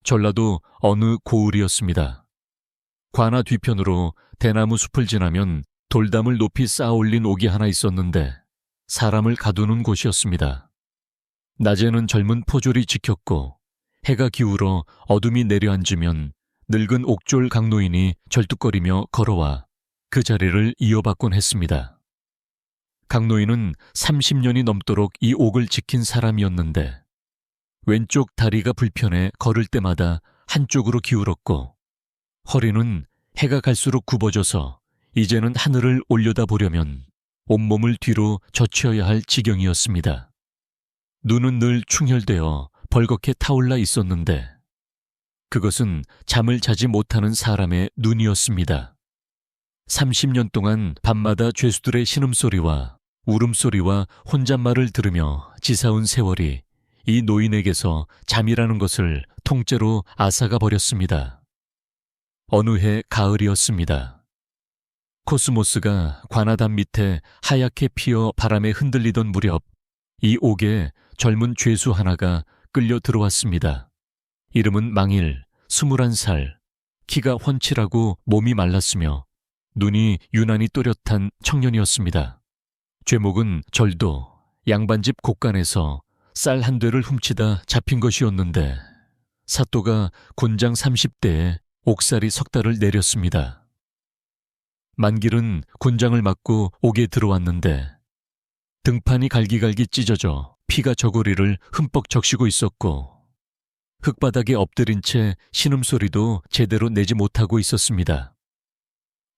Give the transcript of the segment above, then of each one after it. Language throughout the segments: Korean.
전라도 어느 고을이었습니다. 관아 뒤편으로 대나무 숲을 지나면 돌담을 높이 쌓아 올린 옥이 하나 있었는데 사람을 가두는 곳이었습니다. 낮에는 젊은 포졸이 지켰고 해가 기울어 어둠이 내려앉으면 늙은 옥졸 강노인이 절뚝거리며 걸어와 그 자리를 이어받곤 했습니다. 강노인은 30년이 넘도록 이 옥을 지킨 사람이었는데 왼쪽 다리가 불편해 걸을 때마다 한쪽으로 기울었고 허리는 해가 갈수록 굽어져서 이제는 하늘을 올려다보려면 온몸을 뒤로 젖혀야 할 지경이었습니다. 눈은 늘 충혈되어 벌겋게 타올라 있었는데 그것은 잠을 자지 못하는 사람의 눈이었습니다. 30년 동안 밤마다 죄수들의 신음소리와 울음소리와 혼잣말을 들으며 지사온 세월이 이 노인에게서 잠이라는 것을 통째로 앗아가 버렸습니다. 어느 해 가을이었습니다. 코스모스가 관아담 밑에 하얗게 피어 바람에 흔들리던 무렵 이 옥에 젊은 죄수 하나가 끌려 들어왔습니다. 이름은 망일, 21살, 키가 훤칠하고 몸이 말랐으며 눈이 유난히 또렷한 청년이었습니다. 죄목은 절도, 양반집 곳간에서 쌀 한 되를 훔치다 잡힌 것이었는데 사또가 곤장 30대에 옥살이 석 달을 내렸습니다. 만길은 곤장을 맞고 옥에 들어왔는데 등판이 갈기갈기 찢어져 피가 저고리를 흠뻑 적시고 있었고 흙바닥에 엎드린 채 신음소리도 제대로 내지 못하고 있었습니다.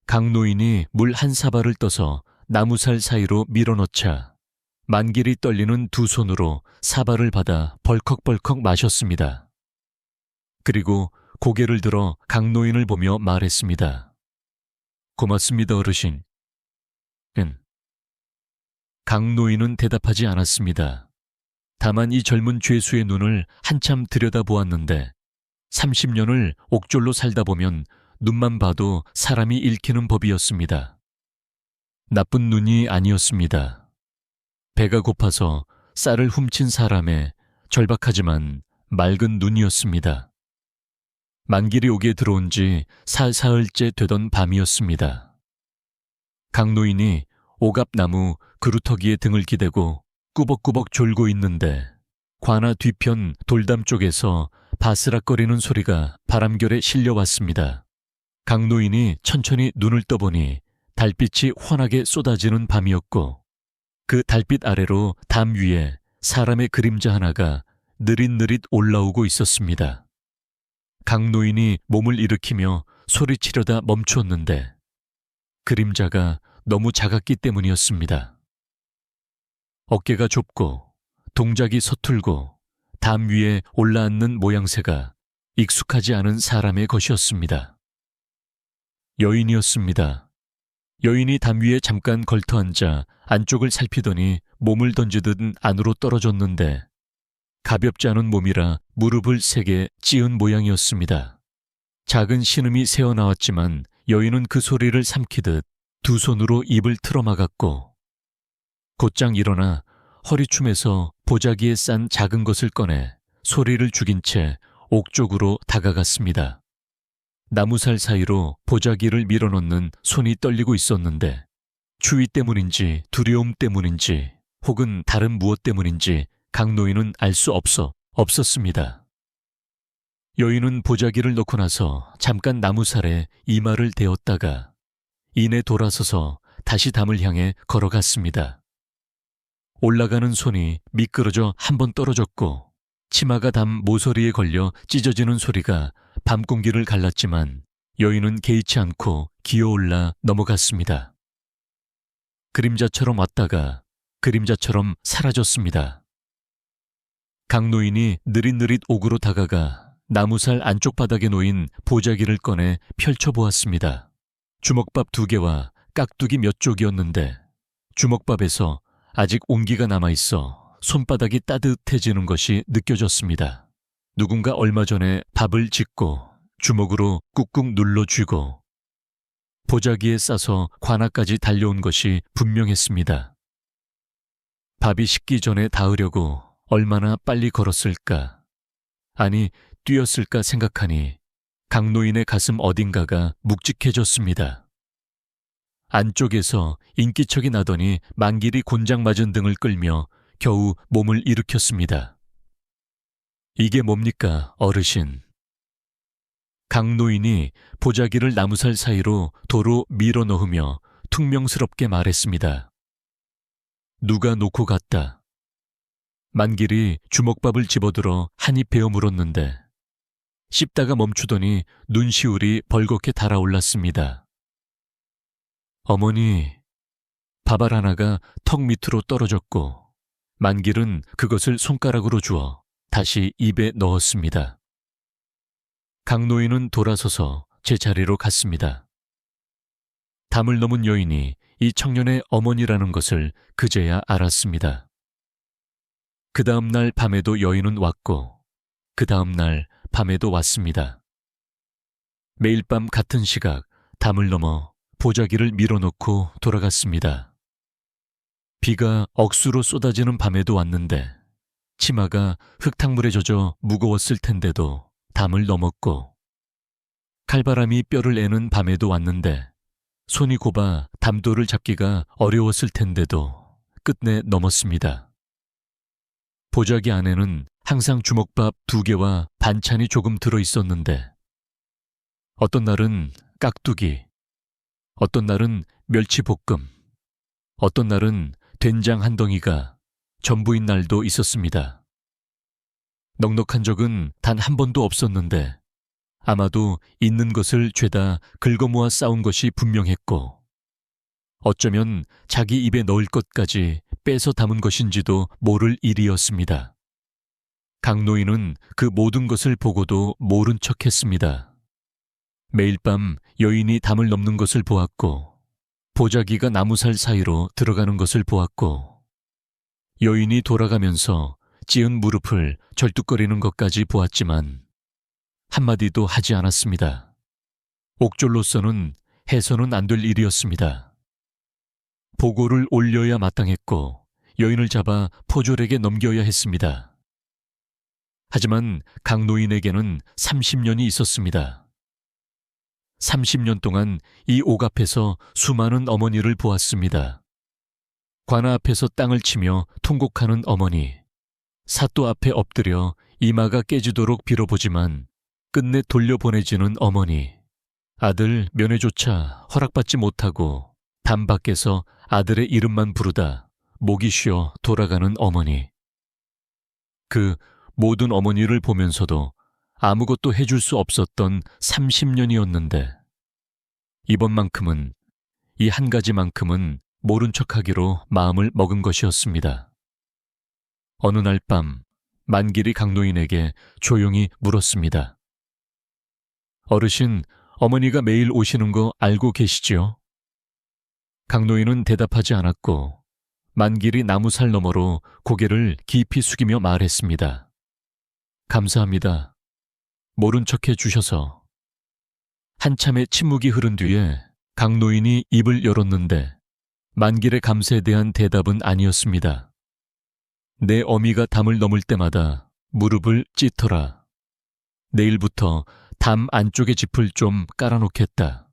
강노인이 물 한 사발을 떠서 나무살 사이로 밀어넣자 만길이 떨리는 두 손으로 사발을 받아 벌컥벌컥 마셨습니다. 그리고 고개를 들어 강노인을 보며 말했습니다. 고맙습니다, 어르신. 강노인은 대답하지 않았습니다. 다만 이 젊은 죄수의 눈을 한참 들여다보았는데 30년을 옥졸로 살다 보면 눈만 봐도 사람이 읽히는 법이었습니다. 나쁜 눈이 아니었습니다. 배가 고파서 쌀을 훔친 사람의 절박하지만 맑은 눈이었습니다. 만길이 옥에 들어온 지 사흘째 되던 밤이었습니다. 강노인이 오갑나무 그루터기에 등을 기대고 꾸벅꾸벅 졸고 있는데 관아 뒤편 돌담 쪽에서 바스락거리는 소리가 바람결에 실려왔습니다. 강노인이 천천히 눈을 떠보니 달빛이 환하게 쏟아지는 밤이었고 그 달빛 아래로 담 위에 사람의 그림자 하나가 느릿느릿 올라오고 있었습니다. 강노인이 몸을 일으키며 소리치려다 멈추었는데 그림자가 너무 작았기 때문이었습니다. 어깨가 좁고 동작이 서툴고 담 위에 올라앉는 모양새가 익숙하지 않은 사람의 것이었습니다. 여인이었습니다. 여인이 담 위에 잠깐 걸터앉아 안쪽을 살피더니 몸을 던지듯 안으로 떨어졌는데 가볍지 않은 몸이라 무릎을 세게 찧은 모양이었습니다. 작은 신음이 새어나왔지만 여인은 그 소리를 삼키듯 두 손으로 입을 틀어막았고 곧장 일어나 허리춤에서 보자기에 싼 작은 것을 꺼내 소리를 죽인 채 옥쪽으로 다가갔습니다. 나무살 사이로 보자기를 밀어넣는 손이 떨리고 있었는데 추위 때문인지 두려움 때문인지 혹은 다른 무엇 때문인지 강노인은 알 수 없었습니다. 여인은 보자기를 넣고 나서 잠깐 나무살에 이마를 대었다가 이내 돌아서서 다시 담을 향해 걸어갔습니다. 올라가는 손이 미끄러져 한 번 떨어졌고 치마가 담 모서리에 걸려 찢어지는 소리가 밤 공기를 갈랐지만 여인은 개의치 않고 기어올라 넘어갔습니다. 그림자처럼 왔다가 그림자처럼 사라졌습니다. 강노인이 느릿느릿 옥으로 다가가 나무살 안쪽 바닥에 놓인 보자기를 꺼내 펼쳐보았습니다. 주먹밥 2개와 깍두기 몇 쪽이었는데 주먹밥에서 아직 온기가 남아있어 손바닥이 따뜻해지는 것이 느껴졌습니다. 누군가 얼마 전에 밥을 짓고 주먹으로 꾹꾹 눌러 쥐고 보자기에 싸서 관아까지 달려온 것이 분명했습니다. 밥이 식기 전에 닿으려고 얼마나 빨리 걸었을까. 아니, 뛰었을까 생각하니 강노인의 가슴 어딘가가 묵직해졌습니다. 안쪽에서 인기척이 나더니 만길이 곤장 맞은 등을 끌며 겨우 몸을 일으켰습니다. 이게 뭡니까, 어르신? 강노인이 보자기를 나무살 사이로 도로 밀어 넣으며 퉁명스럽게 말했습니다. 누가 놓고 갔다. 만길이 주먹밥을 집어들어 한 입 베어 물었는데 씹다가 멈추더니 눈시울이 벌겋게 달아올랐습니다. 어머니, 밥알 하나가 턱 밑으로 떨어졌고 만길은 그것을 손가락으로 주어 다시 입에 넣었습니다. 강노인은 돌아서서 제 자리로 갔습니다. 담을 넘은 여인이 이 청년의 어머니라는 것을 그제야 알았습니다. 그 다음 날 밤에도 여인은 왔고 그 다음 날 밤에도 왔습니다. 매일 밤 같은 시각 담을 넘어 보자기를 밀어놓고 돌아갔습니다. 비가 억수로 쏟아지는 밤에도 왔는데 치마가 흙탕물에 젖어 무거웠을 텐데도 담을 넘었고 칼바람이 뼈를 애는 밤에도 왔는데 손이 곱아 담돌을 잡기가 어려웠을 텐데도 끝내 넘었습니다. 보자기 안에는 항상 주먹밥 2개와 반찬이 조금 들어있었는데 어떤 날은 깍두기, 어떤 날은 멸치볶음, 어떤 날은 된장 한 덩이가 전부인 날도 있었습니다. 넉넉한 적은 단 한 번도 없었는데 아마도 있는 것을 죄다 긁어모아 싸운 것이 분명했고 어쩌면 자기 입에 넣을 것까지 빼서 담은 것인지도 모를 일이었습니다. 강노인은 그 모든 것을 보고도 모른 척했습니다. 매일 밤 여인이 담을 넘는 것을 보았고 보자기가 나무살 사이로 들어가는 것을 보았고 여인이 돌아가면서 찌은 무릎을 절뚝거리는 것까지 보았지만 한마디도 하지 않았습니다. 옥졸로서는 해서는 안 될 일이었습니다. 보고를 올려야 마땅했고 여인을 잡아 포졸에게 넘겨야 했습니다. 하지만 강노인에게는 30년이 있었습니다. 30년 동안 이 옥 앞에서 수많은 어머니를 보았습니다. 관아 앞에서 땅을 치며 통곡하는 어머니, 사또 앞에 엎드려 이마가 깨지도록 빌어보지만 끝내 돌려보내지는 어머니, 아들 면회조차 허락받지 못하고 담 밖에서 아들의 이름만 부르다 목이 쉬어 돌아가는 어머니. 그 모든 어머니를 보면서도 아무것도 해줄 수 없었던 30년이었는데 이번만큼은, 이 한 가지만큼은 모른 척하기로 마음을 먹은 것이었습니다. 어느 날 밤 만길이 강노인에게 조용히 물었습니다. 어르신, 어머니가 매일 오시는 거 알고 계시지요? 강노인은 대답하지 않았고 만길이 나무살 너머로 고개를 깊이 숙이며 말했습니다. 감사합니다. 모른 척해 주셔서. 한참의 침묵이 흐른 뒤에 강노인이 입을 열었는데 만길의 감사에 대한 대답은 아니었습니다. 내 어미가 담을 넘을 때마다 무릎을 찢더라. 내일부터 담 안쪽에 짚을 좀 깔아놓겠다.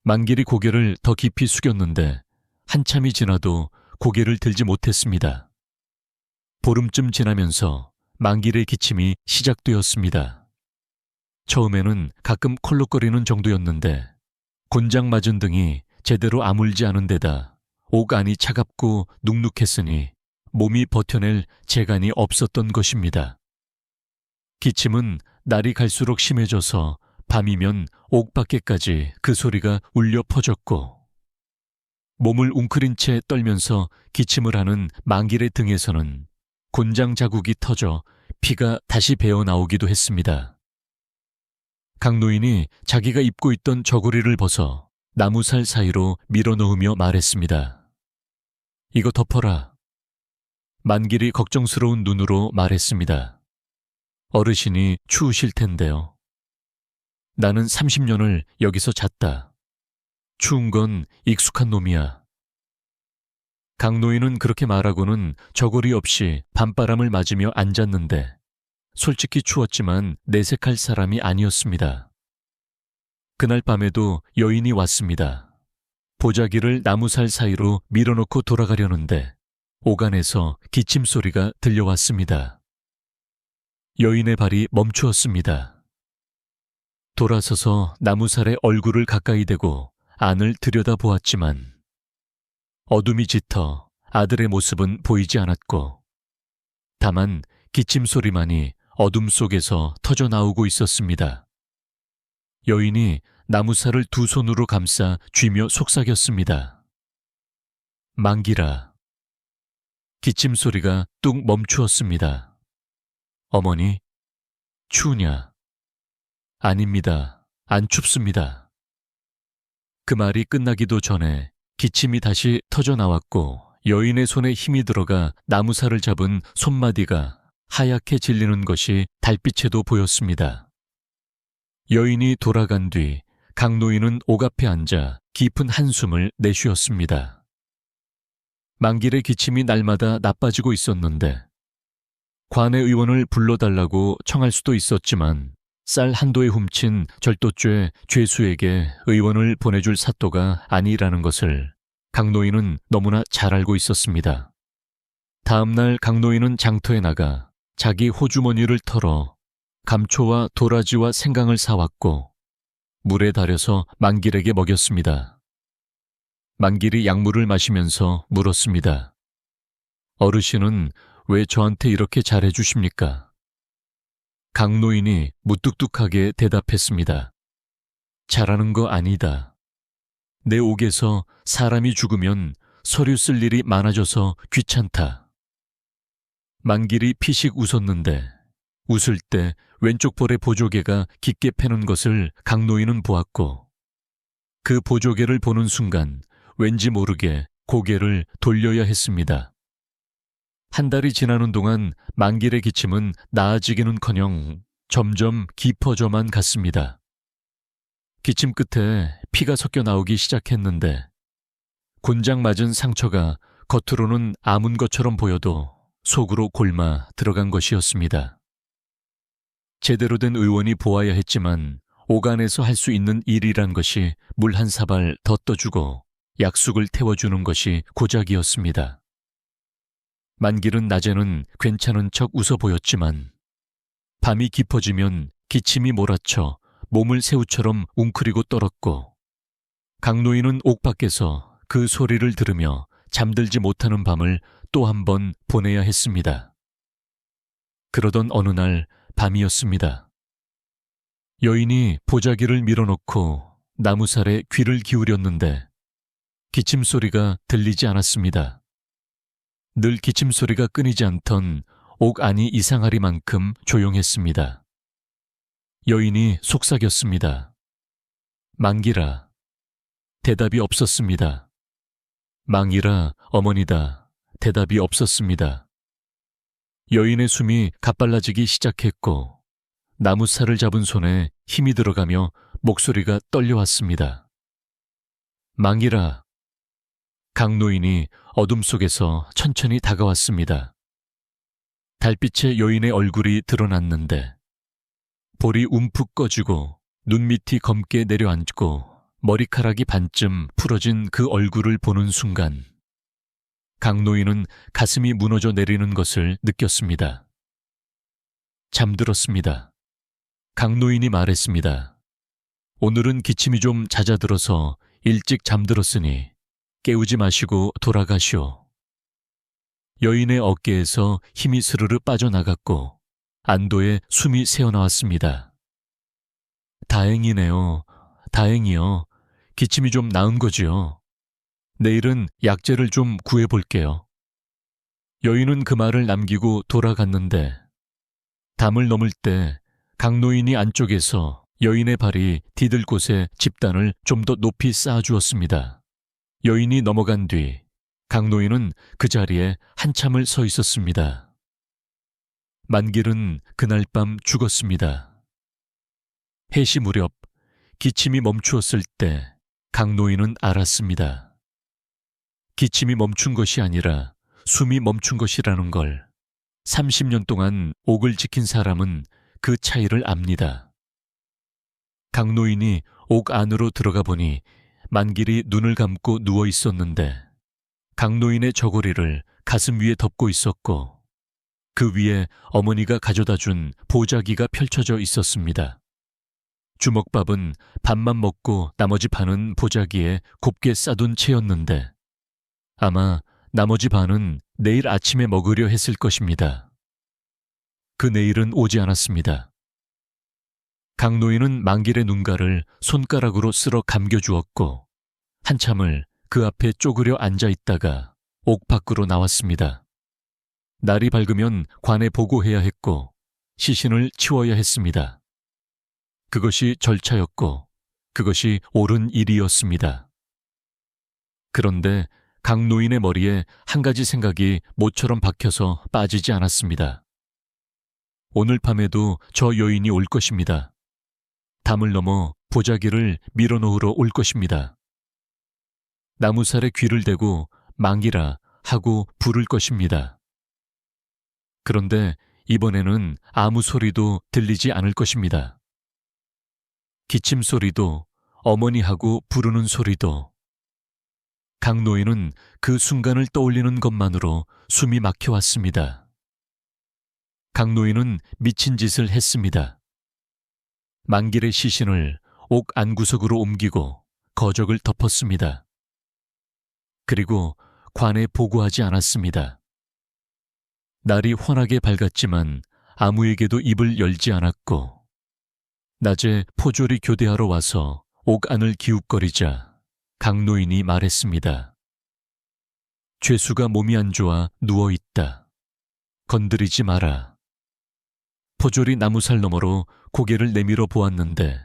만길이 고개를 더 깊이 숙였는데 한참이 지나도 고개를 들지 못했습니다. 보름쯤 지나면서 만길의 기침이 시작되었습니다. 처음에는 가끔 콜록거리는 정도였는데 곤장 맞은 등이 제대로 아물지 않은 데다 옥 안이 차갑고 눅눅했으니 몸이 버텨낼 재간이 없었던 것입니다. 기침은 날이 갈수록 심해져서 밤이면 옥 밖에까지 그 소리가 울려 퍼졌고 몸을 웅크린 채 떨면서 기침을 하는 만길의 등에서는 곤장 자국이 터져 피가 다시 배어 나오기도 했습니다. 강노인이 자기가 입고 있던 저고리를 벗어 나무살 사이로 밀어넣으며 말했습니다. 이거 덮어라. 만길이 걱정스러운 눈으로 말했습니다. 어르신이 추우실 텐데요. 나는 30년을 여기서 잤다. 추운 건 익숙한 놈이야. 강노인은 그렇게 말하고는 저고리 없이 밤바람을 맞으며 앉았는데 솔직히 추웠지만 내색할 사람이 아니었습니다. 그날 밤에도 여인이 왔습니다. 보자기를 나무살 사이로 밀어놓고 돌아가려는데 오간에서 기침 소리가 들려왔습니다. 여인의 발이 멈추었습니다. 돌아서서 나무살에 얼굴을 가까이 대고 안을 들여다보았지만 어둠이 짙어 아들의 모습은 보이지 않았고 다만 기침 소리만이 어둠 속에서 터져나오고 있었습니다. 여인이 나무살을 두 손으로 감싸 쥐며 속삭였습니다. 만기라. 기침 소리가 뚝 멈추었습니다. 어머니, 추우냐? 아닙니다. 안 춥습니다. 그 말이 끝나기도 전에 기침이 다시 터져나왔고 여인의 손에 힘이 들어가 나무살을 잡은 손마디가 하얗게 질리는 것이 달빛에도 보였습니다. 여인이 돌아간 뒤 강노인은 옥 앞에 앉아 깊은 한숨을 내쉬었습니다. 만길의 기침이 날마다 나빠지고 있었는데 관내 의원을 불러달라고 청할 수도 있었지만 쌀 한도에 훔친 절도죄 죄수에게 의원을 보내줄 사또가 아니라는 것을 강노인은 너무나 잘 알고 있었습니다. 다음날 강노인은 장터에 나가 자기 호주머니를 털어 감초와 도라지와 생강을 사왔고 물에 달여서 만길에게 먹였습니다. 만길이 약물을 마시면서 물었습니다. 어르신은 왜 저한테 이렇게 잘해주십니까? 강노인이 무뚝뚝하게 대답했습니다. 잘하는 거 아니다. 내 옥에서 사람이 죽으면 서류 쓸 일이 많아져서 귀찮다. 만길이 피식 웃었는데 웃을 때 왼쪽 볼의 보조개가 깊게 패는 것을 강노인은 보았고 그 보조개를 보는 순간 왠지 모르게 고개를 돌려야 했습니다. 한 달이 지나는 동안 만길의 기침은 나아지기는커녕 점점 깊어져만 갔습니다. 기침 끝에 피가 섞여 나오기 시작했는데 곤장 맞은 상처가 겉으로는 아문 것처럼 보여도 속으로 골마 들어간 것이었습니다. 제대로 된 의원이 보아야 했지만 오간에서 할 수 있는 일이란 것이 물 한 사발 더 떠주고 약숙을 태워주는 것이 고작이었습니다. 만길은 낮에는 괜찮은 척 웃어 보였지만 밤이 깊어지면 기침이 몰아쳐 몸을 새우처럼 웅크리고 떨었고 강노인은 옥 밖에서 그 소리를 들으며 잠들지 못하는 밤을 또 한 번 보내야 했습니다. 그러던 어느 날 밤이었습니다. 여인이 보자기를 밀어놓고 나무살에 귀를 기울였는데 기침 소리가 들리지 않았습니다. 늘 기침 소리가 끊이지 않던 옥 안이 이상하리만큼 조용했습니다. 여인이 속삭였습니다. 만기라. 대답이 없었습니다. 망이라 어머니다. 대답이 없었습니다. 여인의 숨이 가빨라지기 시작했고 나무살을 잡은 손에 힘이 들어가며 목소리가 떨려왔습니다. 망이라. 강노인이 어둠 속에서 천천히 다가왔습니다. 달빛에 여인의 얼굴이 드러났는데 볼이 움푹 꺼지고 눈밑이 검게 내려앉고 머리카락이 반쯤 풀어진 그 얼굴을 보는 순간 강노인은 가슴이 무너져 내리는 것을 느꼈습니다. 잠들었습니다. 강노인이 말했습니다. 오늘은 기침이 좀 잦아들어서 일찍 잠들었으니 깨우지 마시고 돌아가시오. 여인의 어깨에서 힘이 스르르 빠져나갔고 안도에 숨이 새어나왔습니다. 다행이네요. 다행이요. 기침이 좀 나은 거지요. 내일은 약재를 좀 구해볼게요. 여인은 그 말을 남기고 돌아갔는데 담을 넘을 때 강노인이 안쪽에서 여인의 발이 디딜 곳에 집단을 좀 더 높이 쌓아주었습니다. 여인이 넘어간 뒤 강노인은 그 자리에 한참을 서 있었습니다. 만길은 그날 밤 죽었습니다. 해시 무렵 기침이 멈추었을 때 강노인은 알았습니다. 기침이 멈춘 것이 아니라 숨이 멈춘 것이라는 걸. 30년 동안 옥을 지킨 사람은 그 차이를 압니다. 강노인이 옥 안으로 들어가 보니 만길이 눈을 감고 누워 있었는데 강노인의 저고리를 가슴 위에 덮고 있었고 그 위에 어머니가 가져다 준 보자기가 펼쳐져 있었습니다. 주먹밥은 밥만 먹고 나머지 반은 보자기에 곱게 싸둔 채였는데 아마 나머지 반은 내일 아침에 먹으려 했을 것입니다. 그 내일은 오지 않았습니다. 강노인은 만길의 눈가를 손가락으로 쓸어 감겨주었고 한참을 그 앞에 쪼그려 앉아 있다가 옥 밖으로 나왔습니다. 날이 밝으면 관에 보고해야 했고 시신을 치워야 했습니다. 그것이 절차였고 그것이 옳은 일이었습니다. 그런데 강노인의 머리에 한 가지 생각이 모처럼 박혀서 빠지지 않았습니다. 오늘 밤에도 저 여인이 올 것입니다. 담을 넘어 보자기를 밀어놓으러 올 것입니다. 나무살에 귀를 대고 망기라 하고 부를 것입니다. 그런데 이번에는 아무 소리도 들리지 않을 것입니다. 기침 소리도 어머니하고 부르는 소리도. 강노인은 그 순간을 떠올리는 것만으로 숨이 막혀왔습니다. 강노인은 미친 짓을 했습니다. 만길의 시신을 옥 안구석으로 옮기고 거적을 덮었습니다. 그리고 관에 보고하지 않았습니다. 날이 환하게 밝았지만 아무에게도 입을 열지 않았고 낮에 포졸이 교대하러 와서 옥 안을 기웃거리자 강노인이 말했습니다. 죄수가 몸이 안 좋아 누워있다. 건드리지 마라. 포졸이 나무살 너머로 고개를 내밀어 보았는데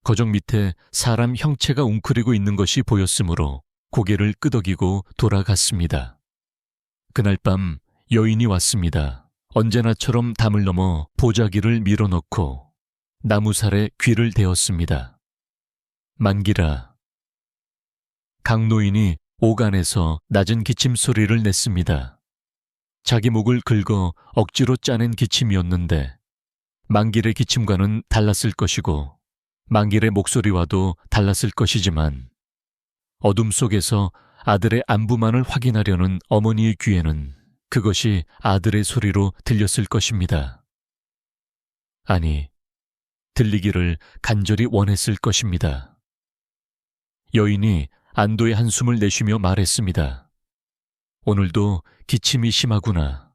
거적 밑에 사람 형체가 웅크리고 있는 것이 보였으므로 고개를 끄덕이고 돌아갔습니다. 그날 밤 여인이 왔습니다. 언제나처럼 담을 넘어 보자기를 밀어넣고 나무살에 귀를 대었습니다. 만기라. 강노인이 옥 안에서 낮은 기침 소리를 냈습니다. 자기 목을 긁어 억지로 짜낸 기침이었는데 만길의 기침과는 달랐을 것이고 만길의 목소리와도 달랐을 것이지만 어둠 속에서 아들의 안부만을 확인하려는 어머니의 귀에는 그것이 아들의 소리로 들렸을 것입니다. 아니, 들리기를 간절히 원했을 것입니다. 여인이 안도의 한숨을 내쉬며 말했습니다. 오늘도 기침이 심하구나.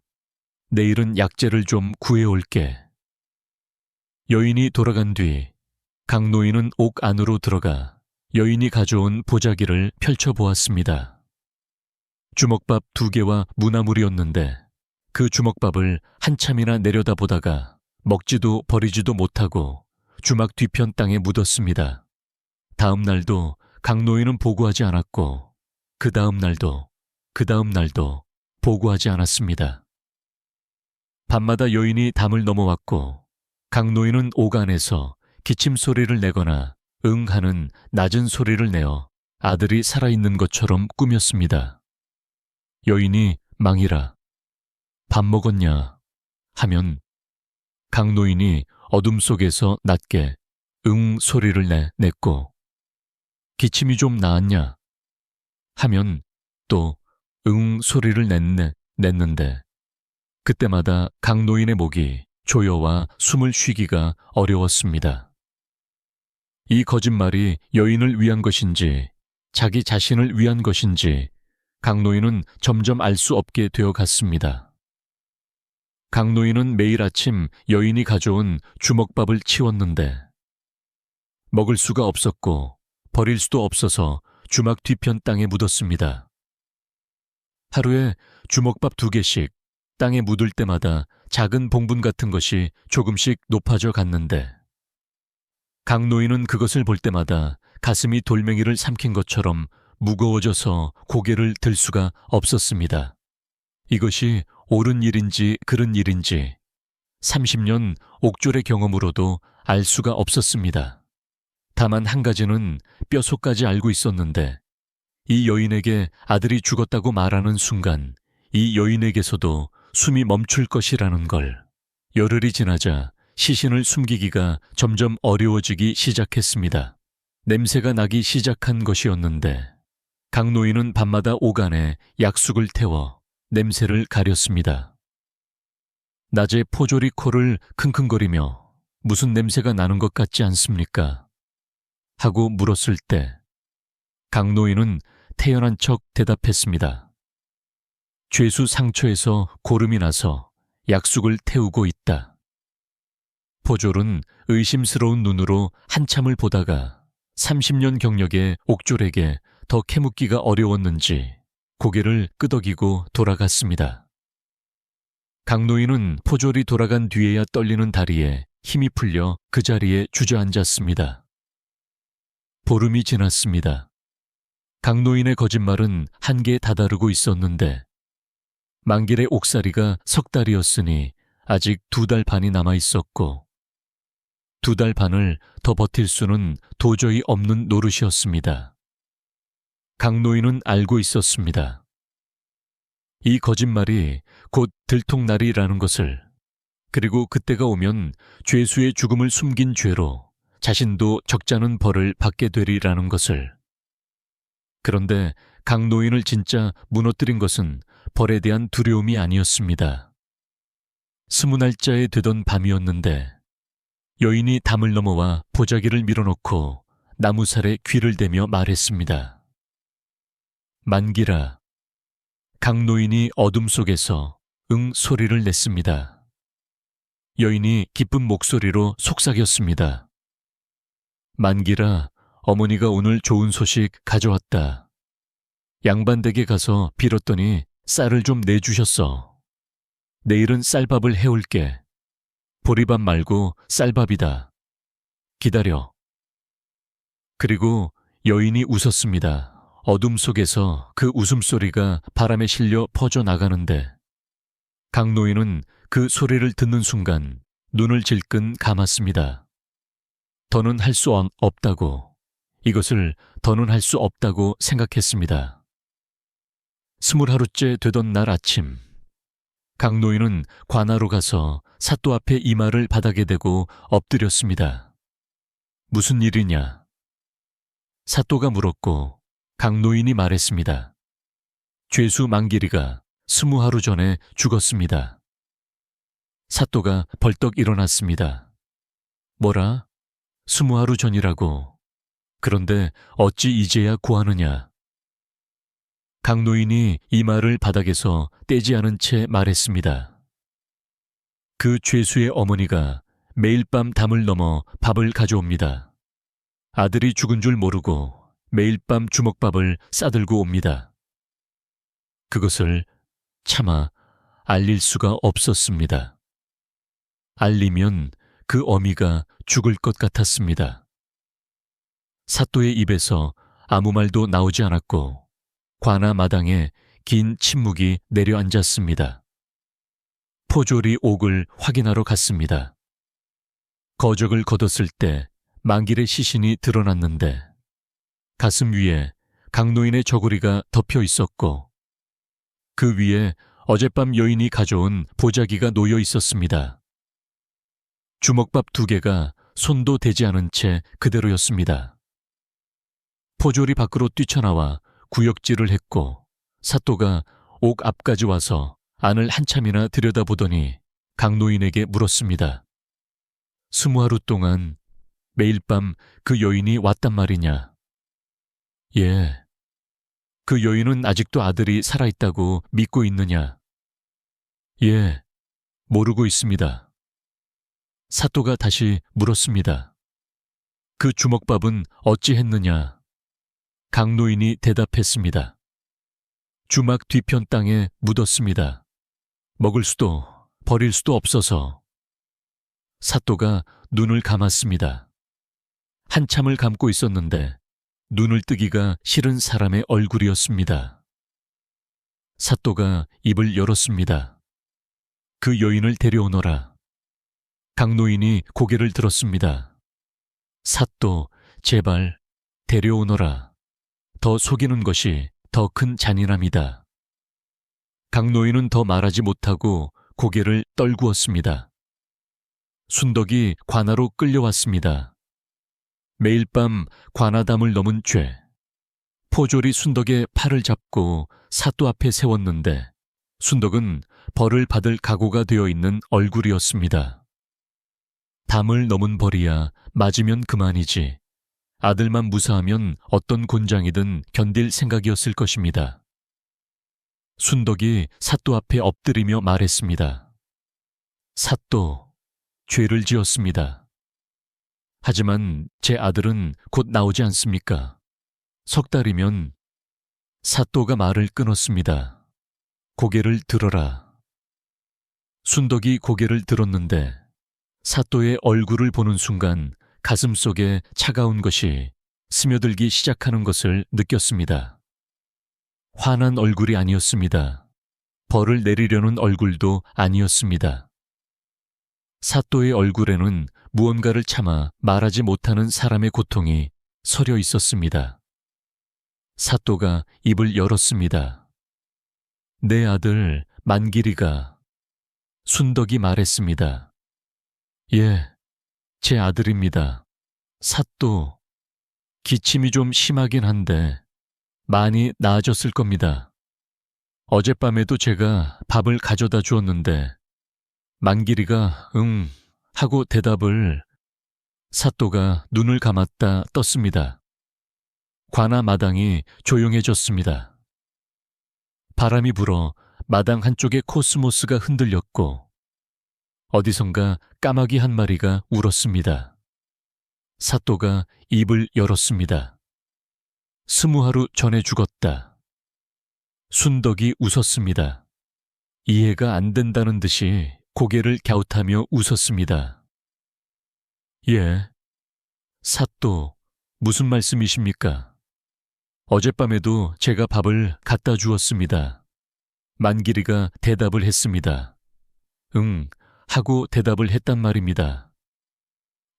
내일은 약재를 좀 구해올게. 여인이 돌아간 뒤 강노인은 옥 안으로 들어가 여인이 가져온 보자기를 펼쳐보았습니다. 주먹밥 2개와 무나물이었는데 그 주먹밥을 한참이나 내려다보다가 먹지도 버리지도 못하고 주막 뒤편 땅에 묻었습니다. 다음 날도 강노인은 보고하지 않았고 그 다음 날도 보고하지 않았습니다. 밤마다 여인이 담을 넘어왔고 강노인은 옥 안에서 기침 소리를 내거나 응 하는 낮은 소리를 내어 아들이 살아있는 것처럼 꾸몄습니다. 여인이 망이라, 밥 먹었냐 하면 강노인이 어둠 속에서 낮게 응 소리를 냈고 기침이 좀 나았냐 하면 또 응 소리를 냈는데 그때마다 강노인의 목이 조여와 숨을 쉬기가 어려웠습니다. 이 거짓말이 여인을 위한 것인지 자기 자신을 위한 것인지 강노인은 점점 알 수 없게 되어 갔습니다. 강노인은 매일 아침 여인이 가져온 주먹밥을 치웠는데 먹을 수가 없었고 버릴 수도 없어서 주막 뒤편 땅에 묻었습니다. 하루에 주먹밥 2개씩 땅에 묻을 때마다 작은 봉분 같은 것이 조금씩 높아져 갔는데 강노인은 그것을 볼 때마다 가슴이 돌멩이를 삼킨 것처럼 무거워져서 고개를 들 수가 없었습니다. 이것이 옳은 일인지 그른 일인지 30년 옥졸의 경험으로도 알 수가 없었습니다. 다만 한 가지는 뼛속까지 알고 있었는데 이 여인에게 아들이 죽었다고 말하는 순간 이 여인에게서도 숨이 멈출 것이라는 걸. 열흘이 지나자 시신을 숨기기가 점점 어려워지기 시작했습니다. 냄새가 나기 시작한 것이었는데 강 노인은 밤마다 오간에 약숙을 태워 냄새를 가렸습니다. 낮에 포졸이 코를 킁킁거리며 무슨 냄새가 나는 것 같지 않습니까? 하고 물었을 때 강 노인은 태연한 척 대답했습니다. 죄수 상처에서 고름이 나서 약숙을 태우고 있다. 포졸은 의심스러운 눈으로 한참을 보다가 30년 경력의 옥졸에게 더 캐묻기가 어려웠는지 고개를 끄덕이고 돌아갔습니다. 강 노인은 포졸이 돌아간 뒤에야 떨리는 다리에 힘이 풀려 그 자리에 주저앉았습니다. 보름이 지났습니다. 강 노인의 거짓말은 한계에 다다르고 있었는데 만길의 옥살이가 석 달이었으니 아직 2달 반이 남아 있었고 2달 반을 더 버틸 수는 도저히 없는 노릇이었습니다. 강 노인은 알고 있었습니다. 이 거짓말이 곧 들통날이라는 것을, 그리고 그때가 오면 죄수의 죽음을 숨긴 죄로 자신도 적잖은 벌을 받게 되리라는 것을. 그런데 강 노인을 진짜 무너뜨린 것은 벌에 대한 두려움이 아니었습니다. 20날짜에 되던 밤이었는데 여인이 담을 넘어와 보자기를 밀어놓고 나무살에 귀를 대며 말했습니다. 만기라. 강 노인이 어둠 속에서 응 소리를 냈습니다. 여인이 기쁜 목소리로 속삭였습니다. 만기라, 어머니가 오늘 좋은 소식 가져왔다. 양반댁에 가서 빌었더니 쌀을 좀 내주셨어. 내일은 쌀밥을 해올게. 보리밥 말고 쌀밥이다. 기다려. 그리고 여인이 웃었습니다. 어둠 속에서 그 웃음소리가 바람에 실려 퍼져나가는데 강 노인은 그 소리를 듣는 순간 눈을 질끈 감았습니다. 더는 할 수 없다고, 이것을 더는 할 수 없다고 생각했습니다. 20하루째 되던 날 아침, 강 노인은 관하로 가서 사또 앞에 이마를 바닥에 대고 엎드렸습니다. 무슨 일이냐? 사또가 물었고 강 노인이 말했습니다. 죄수 만기리가 20하루 전에 죽었습니다. 사또가 벌떡 일어났습니다. 뭐라? 20하루 전이라고. 그런데 어찌 이제야 구하느냐? 강 노인이 이마를 바닥에서 떼지 않은 채 말했습니다. 그 죄수의 어머니가 매일 밤 담을 넘어 밥을 가져옵니다. 아들이 죽은 줄 모르고 매일 밤 주먹밥을 싸들고 옵니다. 그것을 차마 알릴 수가 없었습니다. 알리면 그 어미가 죽을 것 같았습니다. 사또의 입에서 아무 말도 나오지 않았고 관아 마당에 긴 침묵이 내려앉았습니다. 포졸이 옥을 확인하러 갔습니다. 거적을 걷었을 때 만길의 시신이 드러났는데 가슴 위에 강 노인의 저고리가 덮여 있었고 그 위에 어젯밤 여인이 가져온 보자기가 놓여 있었습니다. 주먹밥 2개가 손도 대지 않은 채 그대로였습니다. 포졸이 밖으로 뛰쳐나와 구역질을 했고 사또가 옥 앞까지 와서 안을 한참이나 들여다보더니 강 노인에게 물었습니다. 20하루 동안 매일 밤 그 여인이 왔단 말이냐? 예. 그 여인은 아직도 아들이 살아있다고 믿고 있느냐? 예, 모르고 있습니다. 사또가 다시 물었습니다. 그 주먹밥은 어찌 했느냐? 강 노인이 대답했습니다. 주막 뒤편 땅에 묻었습니다. 먹을 수도 버릴 수도 없어서. 사또가 눈을 감았습니다. 한참을 감고 있었는데 눈을 뜨기가 싫은 사람의 얼굴이었습니다. 사또가 입을 열었습니다. 그 여인을 데려오너라. 강 노인이 고개를 들었습니다. 사또, 제발 데려오너라. 더 속이는 것이 더 큰 잔인함이다. 강노인은 더 말하지 못하고 고개를 떨구었습니다. 순덕이 관아로 끌려왔습니다. 매일 밤 관아담을 넘은 죄. 포졸이 순덕의 팔을 잡고 사또 앞에 세웠는데 순덕은 벌을 받을 각오가 되어 있는 얼굴이었습니다. 담을 넘은 벌이야 맞으면 그만이지. 아들만 무사하면 어떤 곤장이든 견딜 생각이었을 것입니다. 순덕이 사또 앞에 엎드리며 말했습니다. 사또, 죄를 지었습니다. 하지만 제 아들은 곧 나오지 않습니까? 석 달이면. 사또가 말을 끊었습니다. 고개를 들어라. 순덕이 고개를 들었는데 사또의 얼굴을 보는 순간 가슴속에 차가운 것이 스며들기 시작하는 것을 느꼈습니다. 환한 얼굴이 아니었습니다. 벌을 내리려는 얼굴도 아니었습니다. 사또의 얼굴에는 무언가를 참아 말하지 못하는 사람의 고통이 서려 있었습니다. 사또가 입을 열었습니다. 내 아들 만길이가. 순덕이 말했습니다. 예, 제 아들입니다. 사또, 기침이 좀 심하긴 한데 많이 나아졌을 겁니다. 어젯밤에도 제가 밥을 가져다 주었는데 만길이가 응 하고 대답을. 사또가 눈을 감았다 떴습니다. 관아 마당이 조용해졌습니다. 바람이 불어 마당 한쪽의 코스모스가 흔들렸고 어디선가 까마귀 한 마리가 울었습니다. 사또가 입을 열었습니다. 20하루 전에 죽었다. 순덕이 웃었습니다. 이해가 안 된다는 듯이 고개를 갸웃하며 웃었습니다. 예, 사또, 무슨 말씀이십니까? 어젯밤에도 제가 밥을 갖다 주었습니다. 만길이가 대답을 했습니다. 응, 하고 대답을 했단 말입니다.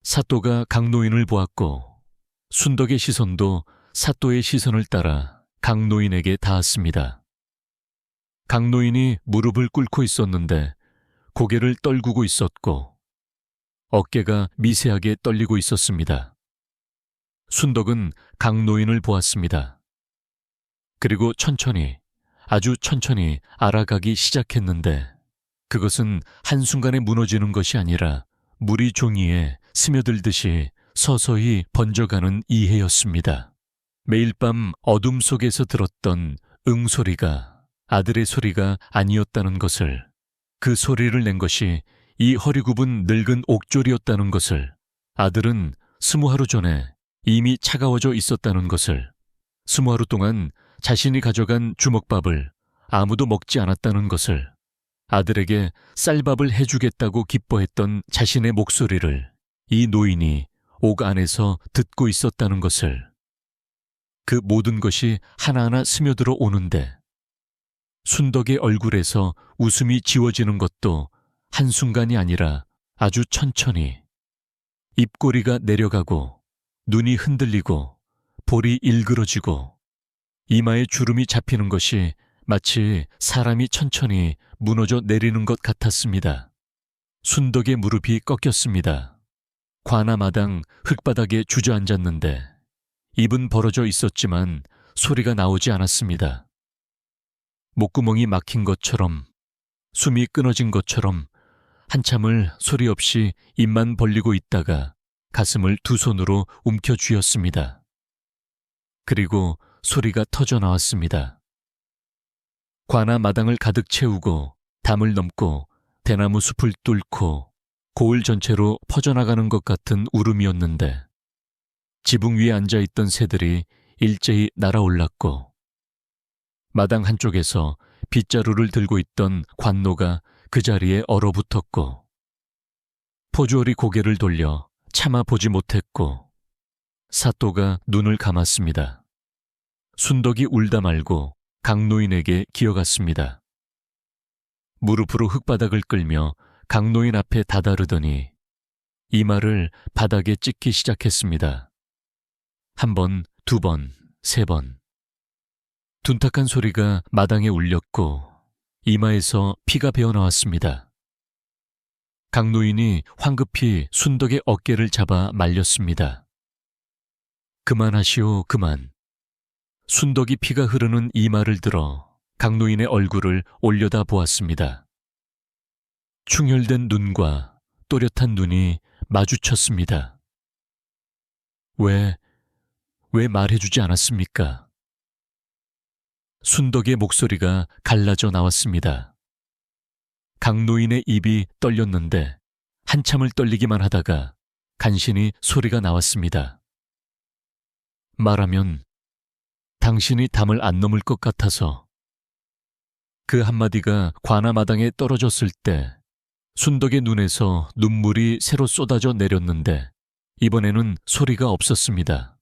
사또가 강노인을 보았고 순덕의 시선도 사또의 시선을 따라 강노인에게 닿았습니다. 강노인이 무릎을 꿇고 있었는데 고개를 떨구고 있었고 어깨가 미세하게 떨리고 있었습니다. 순덕은 강노인을 보았습니다. 그리고 천천히, 아주 천천히 알아가기 시작했는데 그것은 한순간에 무너지는 것이 아니라 물이 종이에 스며들듯이 서서히 번져가는 이해였습니다. 매일 밤 어둠 속에서 들었던 응소리가 아들의 소리가 아니었다는 것을, 그 소리를 낸 것이 이 허리 굽은 늙은 옥졸이었다는 것을, 아들은 20하루 전에 이미 차가워져 있었다는 것을, 20하루 동안 자신이 가져간 주먹밥을 아무도 먹지 않았다는 것을, 아들에게 쌀밥을 해주겠다고 기뻐했던 자신의 목소리를 이 노인이 옥 안에서 듣고 있었다는 것을, 그 모든 것이 하나하나 스며들어 오는데 순덕의 얼굴에서 웃음이 지워지는 것도 한순간이 아니라 아주 천천히, 입꼬리가 내려가고 눈이 흔들리고 볼이 일그러지고 이마에 주름이 잡히는 것이 마치 사람이 천천히 무너져 내리는 것 같았습니다. 순덕의 무릎이 꺾였습니다. 관아마당 흙바닥에 주저앉았는데 입은 벌어져 있었지만 소리가 나오지 않았습니다. 목구멍이 막힌 것처럼, 숨이 끊어진 것처럼 한참을 소리 없이 입만 벌리고 있다가 가슴을 두 손으로 움켜쥐었습니다. 그리고 소리가 터져 나왔습니다. 관아 마당을 가득 채우고 담을 넘고 대나무 숲을 뚫고 고을 전체로 퍼져나가는 것 같은 울음이었는데 지붕 위에 앉아있던 새들이 일제히 날아올랐고 마당 한쪽에서 빗자루를 들고 있던 관노가 그 자리에 얼어붙었고 포주얼이 고개를 돌려 차마 보지 못했고 사또가 눈을 감았습니다. 순덕이 울다 말고 강노인에게 기어갔습니다. 무릎으로 흙바닥을 끌며 강노인 앞에 다다르더니 이마를 바닥에 찍기 시작했습니다. 한 번, 두 번, 세 번. 둔탁한 소리가 마당에 울렸고 이마에서 피가 배어나왔습니다. 강노인이 황급히 순덕의 어깨를 잡아 말렸습니다. 그만하시오, 그만. 순덕이 피가 흐르는 이마를 들어 강노인의 얼굴을 올려다 보았습니다. 충혈된 눈과 또렷한 눈이 마주쳤습니다. 왜 말해주지 않았습니까? 순덕의 목소리가 갈라져 나왔습니다. 강노인의 입이 떨렸는데 한참을 떨리기만 하다가 간신히 소리가 나왔습니다. 말하면 당신이 담을 안 넘을 것 같아서. 그 한마디가 관아마당에 떨어졌을 때 순덕의 눈에서 눈물이 새로 쏟아져 내렸는데 이번에는 소리가 없었습니다.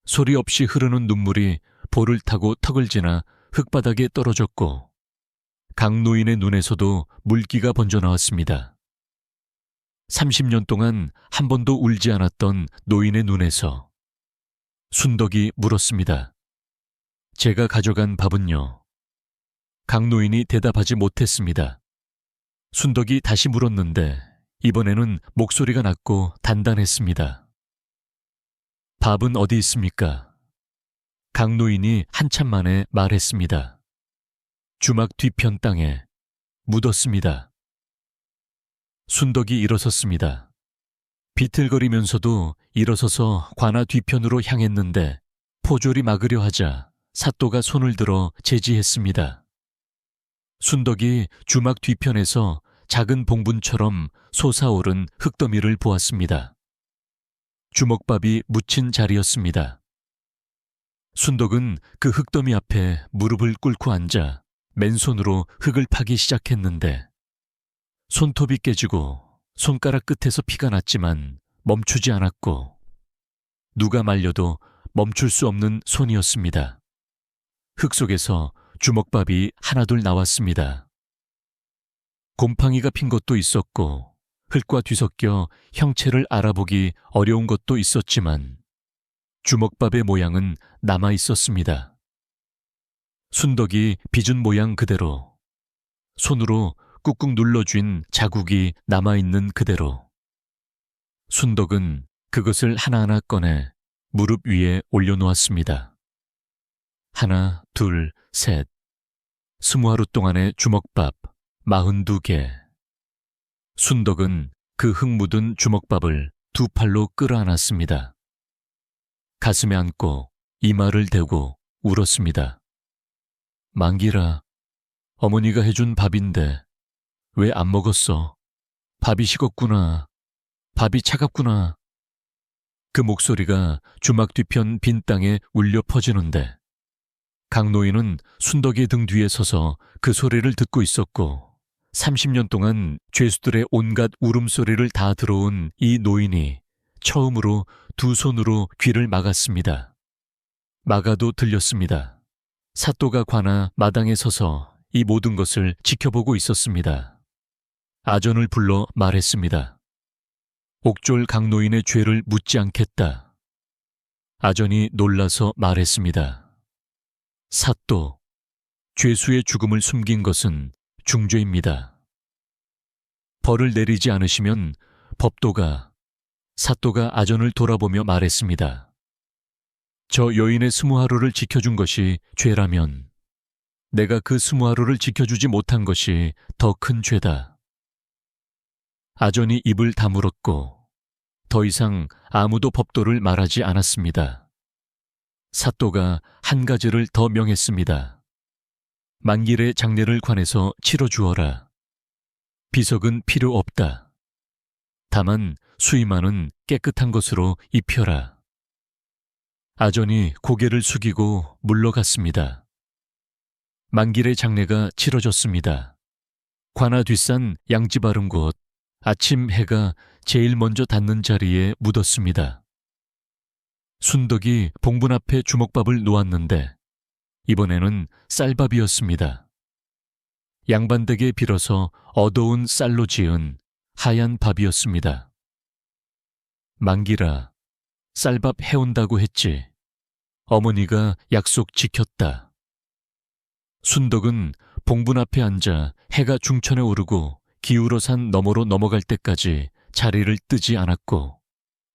소리 없이 흐르는 눈물이 볼을 타고 턱을 지나 흙바닥에 떨어졌고 강노인의 눈에서도 물기가 번져 나왔습니다. 30년 동안 한 번도 울지 않았던 노인의 눈에서 순덕이 물었습니다. 제가 가져간 밥은요? 강노인이 대답하지 못했습니다. 순덕이 다시 물었는데 이번에는 목소리가 낮고 단단했습니다. 밥은 어디 있습니까? 강노인이 한참 만에 말했습니다. 주막 뒤편 땅에 묻었습니다. 순덕이 일어섰습니다. 비틀거리면서도 일어서서 관아 뒤편으로 향했는데 포졸이 막으려 하자 사또가 손을 들어 제지했습니다. 순덕이 주막 뒤편에서 작은 봉분처럼 솟아오른 흙더미를 보았습니다. 주먹밥이 묻힌 자리였습니다. 순덕은 그 흙더미 앞에 무릎을 꿇고 앉아 맨손으로 흙을 파기 시작했는데 손톱이 깨지고 손가락 끝에서 피가 났지만 멈추지 않았고 누가 말려도 멈출 수 없는 손이었습니다. 흙 속에서 주먹밥이 하나둘 나왔습니다. 곰팡이가 핀 것도 있었고 흙과 뒤섞여 형체를 알아보기 어려운 것도 있었지만 주먹밥의 모양은 남아 있었습니다. 순덕이 빚은 모양 그대로 손으로 꾹꾹 눌러쥔 자국이 남아있는 그대로 순덕은 그것을 하나하나 꺼내 무릎 위에 올려놓았습니다. 하나, 둘, 셋. 20하루 동안의 주먹밥 42개. 순덕은 그 흙 묻은 주먹밥을 두 팔로 끌어안았습니다. 가슴에 안고 이마를 대고 울었습니다. 만기라, 어머니가 해준 밥인데 왜 안 먹었어? 밥이 식었구나. 밥이 차갑구나. 그 목소리가 주막 뒤편 빈 땅에 울려 퍼지는데 강노인은 순덕의 등 뒤에 서서 그 소리를 듣고 있었고 30년 동안 죄수들의 온갖 울음소리를 다 들어온 이 노인이 처음으로 두 손으로 귀를 막았습니다. 막아도 들렸습니다. 사또가 관아 마당에 서서 이 모든 것을 지켜보고 있었습니다. 아전을 불러 말했습니다. 옥졸 강노인의 죄를 묻지 않겠다. 아전이 놀라서 말했습니다. 사또, 죄수의 죽음을 숨긴 것은 중죄입니다. 벌을 내리지 않으시면 법도가, 사또가 아전을 돌아보며 말했습니다. 저 여인의 20하루를 지켜준 것이 죄라면 내가 그 20하루를 지켜주지 못한 것이 더 큰 죄다. 아전이 입을 다물었고 더 이상 아무도 법도를 말하지 않았습니다. 사또가 한 가지를 더 명했습니다. 만길의 장례를 관해서 치러주어라. 비석은 필요 없다. 다만 수의만은 깨끗한 것으로 입혀라. 아전이 고개를 숙이고 물러갔습니다. 만길의 장례가 치러졌습니다. 관아 뒷산 양지 바른 곳 아침 해가 제일 먼저 닿는 자리에 묻었습니다. 순덕이 봉분 앞에 주먹밥을 놓았는데 이번에는 쌀밥이었습니다. 양반댁에 빌어서 얻어온 쌀로 지은 하얀 밥이었습니다. 만기라, 쌀밥 해온다고 했지. 어머니가 약속 지켰다. 순덕은 봉분 앞에 앉아 해가 중천에 오르고 기울어 산 너머로 넘어갈 때까지 자리를 뜨지 않았고,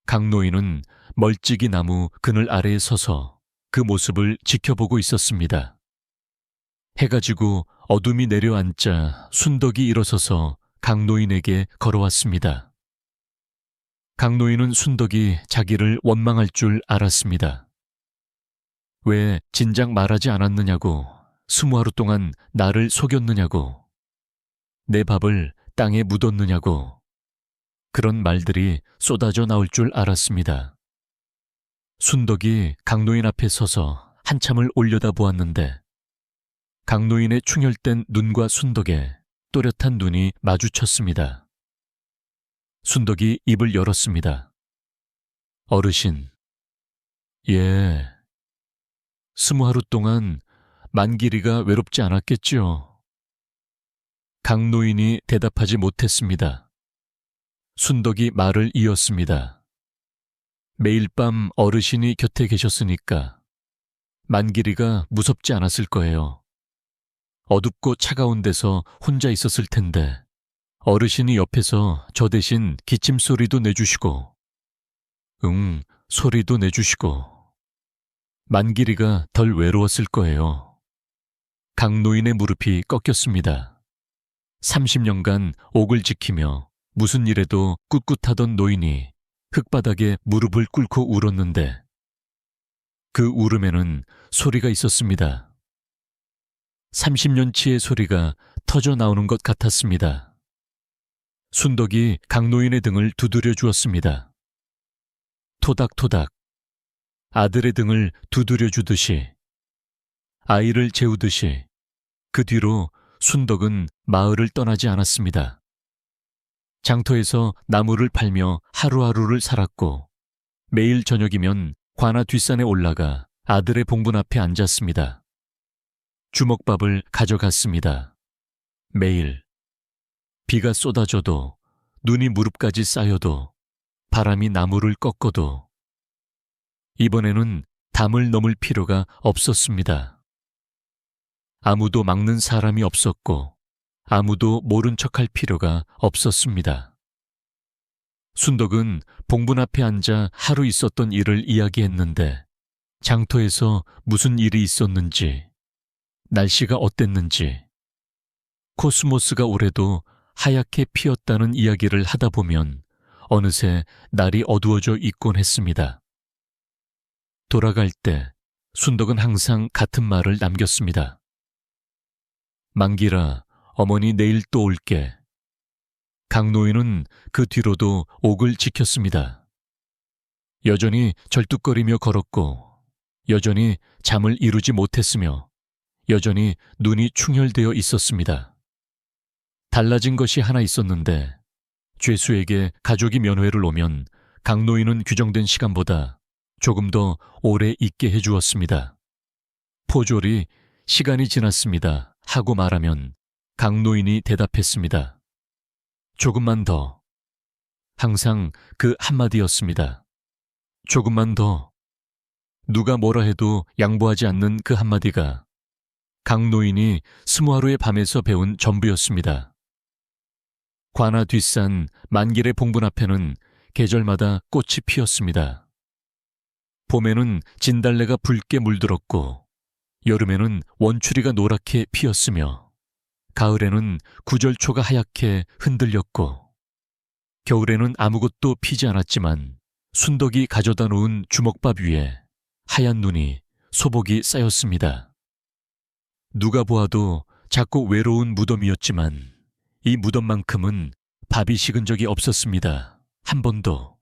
강노인은 멀찍이 나무 그늘 아래에 서서 그 모습을 지켜보고 있었습니다. 해가 지고 어둠이 내려앉자 순덕이 일어서서 강노인에게 걸어왔습니다. 강노인은 순덕이 자기를 원망할 줄 알았습니다. 왜 진작 말하지 않았느냐고, 20하루 동안 나를 속였느냐고, 내 밥을 땅에 묻었느냐고, 그런 말들이 쏟아져 나올 줄 알았습니다. 순덕이 강노인 앞에 서서 한참을 올려다보았는데, 강노인의 충혈된 눈과 순덕의 또렷한 눈이 마주쳤습니다. 순덕이 입을 열었습니다. 어르신, 예, 20하루 동안 만기리가 외롭지 않았겠지요. 강노인이 대답하지 못했습니다. 순덕이 말을 이었습니다. 매일 밤 어르신이 곁에 계셨으니까 만기리가 무섭지 않았을 거예요. 어둡고 차가운 데서 혼자 있었을 텐데 어르신이 옆에서 저 대신 기침 소리도 내주시고, 소리도 내주시고, 만기리가 덜 외로웠을 거예요. 강노인의 무릎이 꺾였습니다. 30년간 옥을 지키며 무슨 일에도 꿋꿋하던 노인이 흙바닥에 무릎을 꿇고 울었는데 그 울음에는 소리가 있었습니다. 30년치의 소리가 터져 나오는 것 같았습니다. 순덕이 강노인의 등을 두드려 주었습니다. 토닥토닥, 아들의 등을 두드려 주듯이, 아이를 재우듯이. 그 뒤로 순덕은 마을을 떠나지 않았습니다. 장터에서 나무를 팔며 하루하루를 살았고, 매일 저녁이면 관아 뒷산에 올라가 아들의 봉분 앞에 앉았습니다. 주먹밥을 가져갔습니다. 매일. 비가 쏟아져도, 눈이 무릎까지 쌓여도, 바람이 나무를 꺾어도 이번에는 담을 넘을 필요가 없었습니다. 아무도 막는 사람이 없었고 아무도 모른 척할 필요가 없었습니다. 순덕은 봉분 앞에 앉아 하루 있었던 일을 이야기했는데 장터에서 무슨 일이 있었는지, 날씨가 어땠는지, 코스모스가 올해도 하얗게 피었다는 이야기를 하다 보면 어느새 날이 어두워져 있곤 했습니다. 돌아갈 때 순덕은 항상 같은 말을 남겼습니다. 만기라, 어머니 내일 또 올게. 강노인은 그 뒤로도 옥을 지켰습니다. 여전히 절뚝거리며 걸었고, 여전히 잠을 이루지 못했으며, 여전히 눈이 충혈되어 있었습니다. 달라진 것이 하나 있었는데, 죄수에게 가족이 면회를 오면 강노인은 규정된 시간보다 조금 더 오래 있게 해주었습니다. 포졸이 시간이 지났습니다 하고 말하면 강노인이 대답했습니다. 조금만 더. 항상 그 한마디였습니다. 조금만 더. 누가 뭐라 해도 양보하지 않는 그 한마디가 강노인이 20하루의 밤에서 배운 전부였습니다. 관아 뒷산 만길의 봉분 앞에는 계절마다 꽃이 피었습니다. 봄에는 진달래가 붉게 물들었고, 여름에는 원추리가 노랗게 피었으며, 가을에는 구절초가 하얗게 흔들렸고, 겨울에는 아무것도 피지 않았지만 순덕이 가져다 놓은 주먹밥 위에 하얀 눈이 소복이 쌓였습니다. 누가 보아도 작고 외로운 무덤이었지만 이 무덤만큼은 밥이 식은 적이 없었습니다. 한 번도.